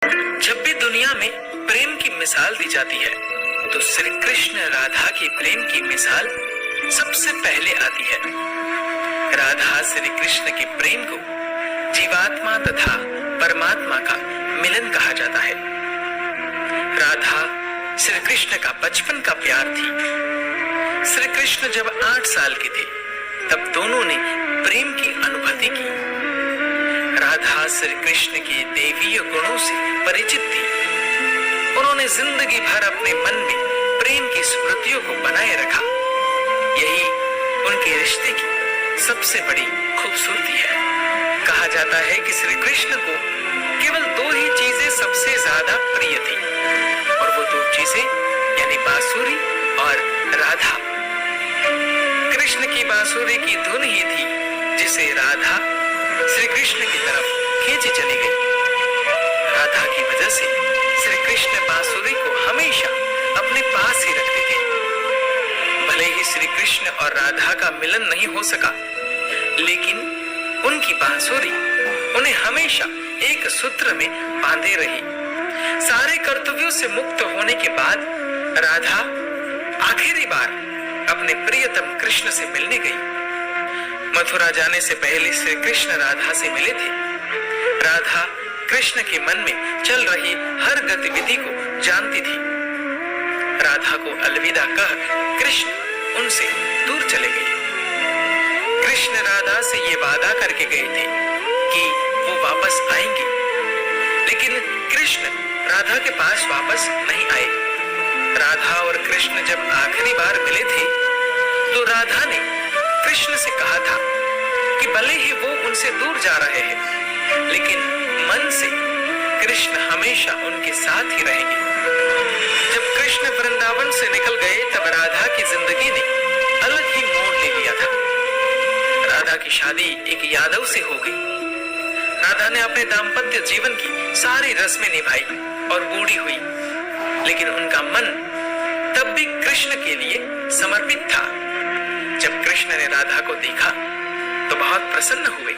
जब भी दुनिया में प्रेम की मिसाल दी जाती है तो श्री कृष्ण राधा की प्रेम की मिसाल सबसे पहले आती है। राधा श्री कृष्ण के प्रेम को जीवात्मा तथा परमात्मा का मिलन कहा जाता है। राधा श्री कृष्ण का बचपन का प्यार थी। श्री कृष्ण जब 8 साल के थे तब दोनों ने प्रेम की अनुभूति की। राधा श्री कृष्ण के देवीय गुणों से परिचित थी। उन्होंने जिंदगी भर अपने मन में प्रेम की स्मृतियों को बनाए रखा। यही उनके रिश्ते की सबसे बड़ी खूबसूरती है। कहा जाता है कि श्री कृष्ण को केवल 2 ही चीजें सबसे ज्यादा प्रिय थी और वो 2 चीजें यानी बांसुरी और राधा। कृष्ण की बांसुरी की धुन ही थी जिसे राधा श्री कृष्ण की तरफ खींची चली गई। राधा की वजह से श्री कृष्ण बांसुरी को हमेशा अपने पास ही रखते थे। भले ही श्री कृष्ण और राधा का मिलन नहीं हो सका, लेकिन उनकी बांसुरी उन्हें हमेशा एक सूत्र में बांधे रही। सारे कर्तव्यों से मुक्त होने के बाद राधा आखिरी बार अपने प्रियतम कृष्ण से मिलने गई। मथुरा जाने से पहले श्री कृष्ण राधा से मिले थे। राधा कृष्ण के मन में चल रही हर गतिविधि को जानती थी। राधा को अलविदा कह कृष्ण उनसे दूर चले गए। कृष्ण राधा से ये वादा करके गए थे कि वो वापस आएंगे, लेकिन कृष्ण राधा के पास वापस नहीं आए। राधा और कृष्ण जब आखिरी बार मिले थे तो राधा ने कृष्ण से कहा था कि भले ही वो उनसे दूर जा रहे हैं, लेकिन मन से कृष्ण हमेशा उनके साथ ही रहेंगे। जब कृष्ण वृंदावन से निकल गए तब राधा की जिंदगी ने अलग ही मोड़ ले लिया था। राधा की शादी एक यादव से हो गई। राधा ने अपने दाम्पत्य जीवन की सारी रस्में निभाई और बूढ़ी हुई, लेकिन उनका मन तब भी कृष्ण के लिए समर्पित था। जब कृष्ण ने राधा को देखा तो बहुत प्रसन्न हुए।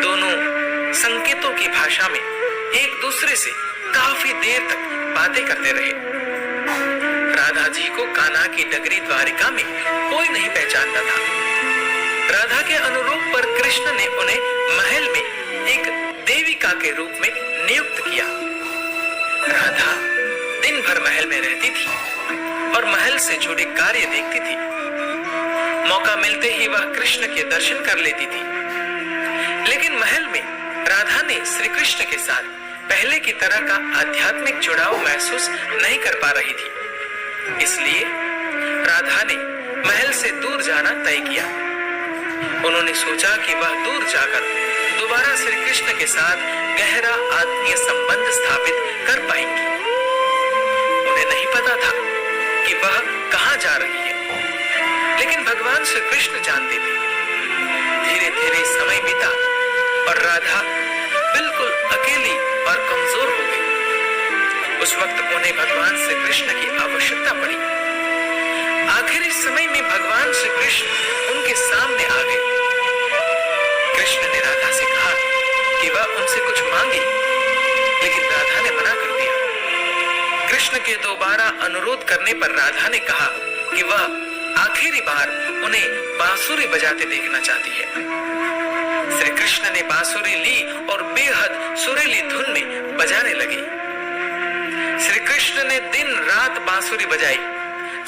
दोनों संकेतों की भाषा में एक दूसरे से काफी देर तक बातें करते रहे। राधा जी को कान्हा की नगरी द्वारिका में कोई नहीं पहचानता था। राधा के अनुरोध पर कृष्ण ने उन्हें महल में एक देविका के रूप में नियुक्त किया। राधा दिन भर महल में रहती थी और महल से जुड़े कार्य देखती थी। मौका मिलते ही वह कृष्ण के दर्शन कर लेती थी। लेकिन महल में राधा ने श्री कृष्ण के साथ पहले की तरह का आध्यात्मिक जुड़ाव महसूस नहीं कर पा रही थी। इसलिए राधा ने महल से दूर जाना तय किया। उन्होंने सोचा कि वह दूर जाकर दोबारा श्री कृष्ण के साथ गहरा आत्मीय संबंध स्थापित कर पाएंगी। उन्हें नहीं पता था कि वह कहां जा रही है, लेकिन भगवान श्री कृष्ण जानते थे। धीरे धीरे समय बीता और राधा बिल्कुल अकेली और कमजोर हो गई। उस वक्त उन्हें भगवान श्री कृष्ण की आवश्यकता पड़ी। आखिरी समय में भगवान श्री कृष्ण उनके सामने आ गए। कृष्ण ने राधा से कहा कि वह उनसे कुछ मांगे, लेकिन राधा ने मना कर दिया। कृष्ण के दोबारा अनुरोध करने पर राधा ने कहा कि वह आखिरी बार उन्हें बांसुरी बजाते देखना चाहती है। श्री कृष्ण ने बांसुरी ली और बेहद सुरीली धुन में बजाने लगे। श्री कृष्ण ने दिन रात बांसुरी बजाई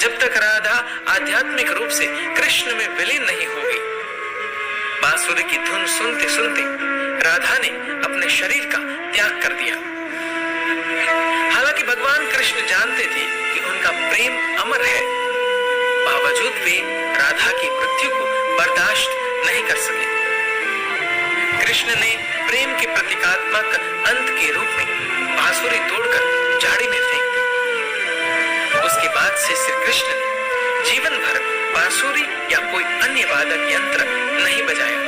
जब तक राधा आध्यात्मिक रूप से कृष्ण में विलीन नहीं हो गई। बांसुरी की धुन सुनते सुनते राधा ने अपने शरीर का त्याग कर दिया। हालांकि भगवान कृष्ण जानते थे कि उनका प्रेम अमर है, बावजूद वे राधा की मृत्यु को बर्दाश्त नहीं कर सके। कृष्ण ने प्रेम के प्रतीकात्मक अंत के रूप में बांसुरी तोड़कर झाड़ी में फेंक दी। उसके बाद से श्री कृष्ण ने जीवन भर बांसुरी या कोई अन्य वादक यंत्र नहीं बजाया।